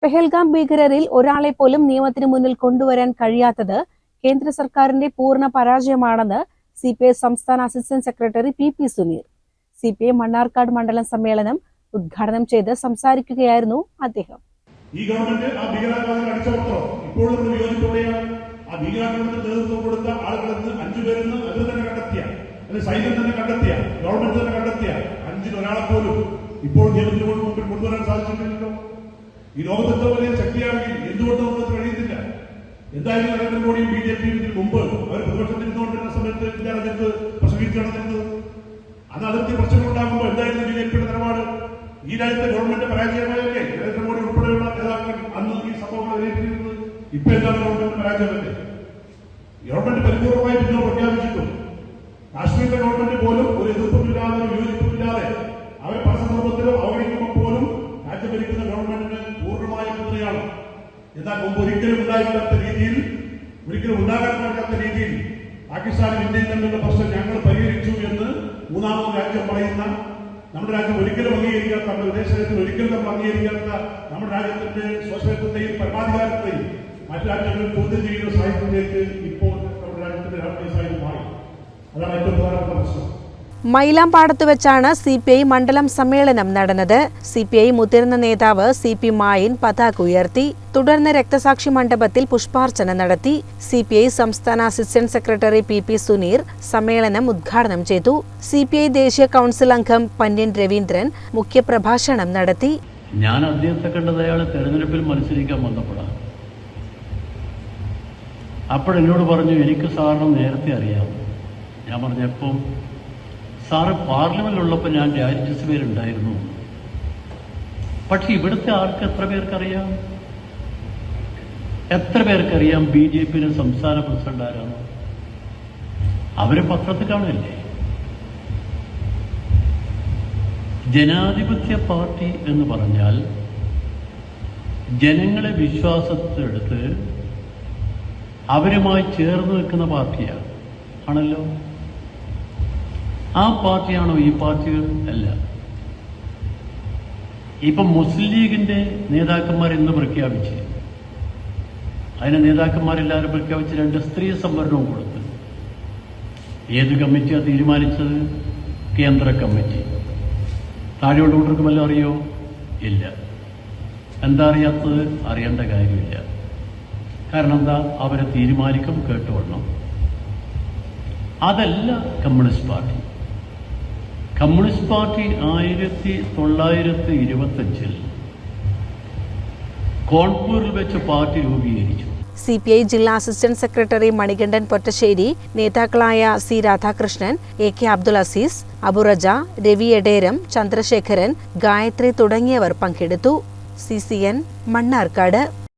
പെഹൽഗാം ഭീകരരിൽ ഒരാളെ പോലും നിയമത്തിന് മുന്നിൽ കൊണ്ടുവരാൻ കഴിയാത്തത് കേന്ദ്ര സർക്കാരിന്റെ പൂർണ്ണ പരാജയമാണെന്ന് സിപിഐ സംസ്ഥാന assistant secretary P Suneer. CPI Mannarkkad മണ്ഡലം സമ്മേളനം ഉദ്ഘാടനം ചെയ്ത് സംസാരിക്കുകയായിരുന്നു അദ്ദേഹം. ഈ ഗവൺമെന്റ് ആ ഭീകരാക്രമണത്തിൽ അടിച്ചമർത്തോ ഇപ്പോഴും നമ്മൾ വിയോജിപ്പോടെയാണ്. ആ ഭീകരാക്രമണത്തിന് നേതൃത്വം കൊടുത്ത ആളുകളിൽ 5 പേരെന്ന് അത് തന്നെ കണ്ടെത്തിയ, അല്ലെങ്കിൽ സൈന്യം തന്നെ കണ്ടെത്തിയ, ഗവൺമെന്റ് തന്നെ കണ്ടെത്തിയ 5-ൽ ഒരാളെ പോലും ഇപ്പോൾ നിയമത്തിന് മുമ്പിൽ കൊണ്ടുവരാൻ സാധിച്ചിട്ടില്ലല്ലോ. ഈ ലോകത്തെ വലിയ ശക്തിയാണെങ്കിൽ എന്തുകൊണ്ട് നമുക്ക് കഴിയുന്നില്ല? എന്തായാലും നരേന്ദ്രമോദിയും BJPയും ഇതിന് മുമ്പ് അവർ പ്രതിപക്ഷത്തിരുന്നുകൊണ്ടിരുന്ന സമയത്ത് ഇന്ത്യ രാജ്യത്ത് പ്രസംഗിച്ച് നടന്നിരുന്നത്. അന്ന് അതിർത്തി പ്രശ്നങ്ങളുണ്ടാകുമ്പോൾ എന്തായിരുന്നു BJPയുടെ നിലപാട്? ഈ രാജ്യത്തെ ഗവൺമെന്റ് പരാജയമായല്ലേ നരേന്ദ്രമോദി ഉൾപ്പെടെയുള്ള നേതാക്കൾ അന്ന് ഈ സംഭവങ്ങൾ വിലയിരുത്തിയിരുന്നത്? ഇപ്പൊ എന്താണ് ഗവൺമെന്റ് പരാജയമല്ലേ? ഗവൺമെന്റ് പരിപൂർണമായി പിന്തുണ പ്രഖ്യാപിച്ചിട്ടും കാശ്മീരിലെ ഗവൺമെന്റ് പോലും ഒരു എതിർപ്പുമില്ലാതെ വിയോജിപ്പുമില്ലാതെ അവരെ പല സന്ദർഭത്തിലും അവഗണിക്കുമ്പോൾ പോലും രാജ്യം ഭരിക്കുന്ന ഗവൺമെന്റിന് പൂർണ്ണമായ പിന്തുണയാണ്. എന്നാൽ മുമ്പ് ഒരിക്കലും ഉണ്ടാകാത്ത രീതിയിൽ, ഒരിക്കലും ഉണ്ടാകാൻ പറ്റാത്ത രീതിയിൽ പാകിസ്ഥാനും ഇന്ത്യയും തമ്മിലുള്ള പ്രശ്നം ഞങ്ങൾ പരിഹരിച്ചു എന്ന് മൂന്നാമത് രാജ്യം പറയുന്ന, നമ്മുടെ രാജ്യം ഒരിക്കലും അംഗീകരിക്കാത്ത, നമ്മുടെ വിദേശത്തിൽ ഒരിക്കലും നമ്മൾ അംഗീകരിക്കാത്ത നമ്മുടെ രാജ്യത്തിന്റെ സ്വാശ്രയത്വത്തെയും പരമാധികാരത്തെയും മറ്റു രാജ്യങ്ങളിൽ ചോദ്യം ചെയ്യുന്ന സാഹിത്യത്തിലേക്ക് ഇപ്പോൾ നമ്മുടെ രാജ്യത്തിന്റെ രാഷ്ട്രീയ സാഹിത്യം മാറി. അതാണ് ഏറ്റവും പ്രധാനപ്പെട്ട പ്രശ്നം. മൈലാമ്പാടത്ത് വെച്ചാണ് സിപിഐ മണ്ഡലം സമ്മേളനം നടന്നത്. സിപിഐ മുതിർന്ന നേതാവ് CP മായിൻ പതാക ഉയർത്തി. തുടർന്ന് രക്തസാക്ഷി മണ്ഡപത്തിൽ പുഷ്പാർച്ചന നടത്തി. സിപിഐ സംസ്ഥാന അസിസ്റ്റന്റ് സെക്രട്ടറി പി സുനീർ സമ്മേളനം ഉദ്ഘാടനം ചെയ്തു. സിപിഐ ദേശീയ കൗൺസിൽ അംഗം പന്ന്യൻ രവീന്ദ്രൻ മുഖ്യപ്രഭാഷണം നടത്തി. ഞാൻ അദ്ദേഹത്തെ കണ്ടത് അയാൾ തെരഞ്ഞെടുപ്പിൽ മത്സരിക്കാൻ വന്നപ്പോഴാണ്. അപ്പോഴെന്നോട് പറഞ്ഞു, എനിക്ക് സാറിന് നേരത്തെ അറിയാം. ഞാൻ പറഞ്ഞപ്പോൾ, സാറ് പാർലമെന്റിലുള്ളപ്പോൾ ഞാൻ രാജ്യസഭയിലുണ്ടായിരുന്നു. പക്ഷെ ഇവിടുത്തെ ആൾക്ക് എത്ര പേർക്കറിയാം? എത്ര പേർക്കറിയാം BJPയുടെ സംസ്ഥാന പ്രസിഡന്റ് ആരാണ്? അവരെ പത്രത്തിൽ കാണില്ലേ? ജനാധിപത്യ പാർട്ടി എന്ന് പറഞ്ഞാൽ ജനങ്ങളെ വിശ്വാസത്തിലെടുത്ത് അവരുമായി ചേർന്ന് നിൽക്കുന്ന പാർട്ടിയാണ്, ആണല്ലോ. ആ പാർട്ടിയാണോ ഈ പാർട്ടികൾ? അല്ല. ഇപ്പം മുസ്ലിം ലീഗിന്റെ നേതാക്കന്മാർ ഇന്ന് പ്രഖ്യാപിച്ച്, അതിന് നേതാക്കന്മാരെല്ലാവരും പ്രഖ്യാപിച്ച് 2 സ്ത്രീ സംവരണവും കൊടുത്ത്. ഏത് കമ്മിറ്റിയാണ് തീരുമാനിച്ചത്? കേന്ദ്ര കമ്മിറ്റി. താഴെയുള്ള കൂട്ടർക്ക് വല്ലതും അറിയോ? ഇല്ല. എന്താ അറിയാത്തത്? അറിയേണ്ട കാര്യമില്ല. കാരണം എന്താ? അവരെ തീരുമാനിക്കും, കേട്ടുകൊള്ളണം. അതല്ല കമ്മ്യൂണിസ്റ്റ് പാർട്ടി. കമ്മ്യൂണിസ്റ്റ് പാർട്ടി 1925 കോൺപൂരിൽ വെച്ച് പാർട്ടി രൂപീകരിച്ചു. സിപിഐ ജില്ലാ അസിസ്റ്റന്റ് സെക്രട്ടറി മണികണ്ഠൻ പൊറ്റശ്ശേരി, നേതാക്കളായ C രാധാകൃഷ്ണൻ, AK അബ്ദുൽ അസീസ്, അബുറജ, രവി എടേരം, ചന്ദ്രശേഖരൻ, ഗായത്രി തുടങ്ങിയവർ പങ്കെടുത്തു. CCN മണ്ണാർക്കാട്.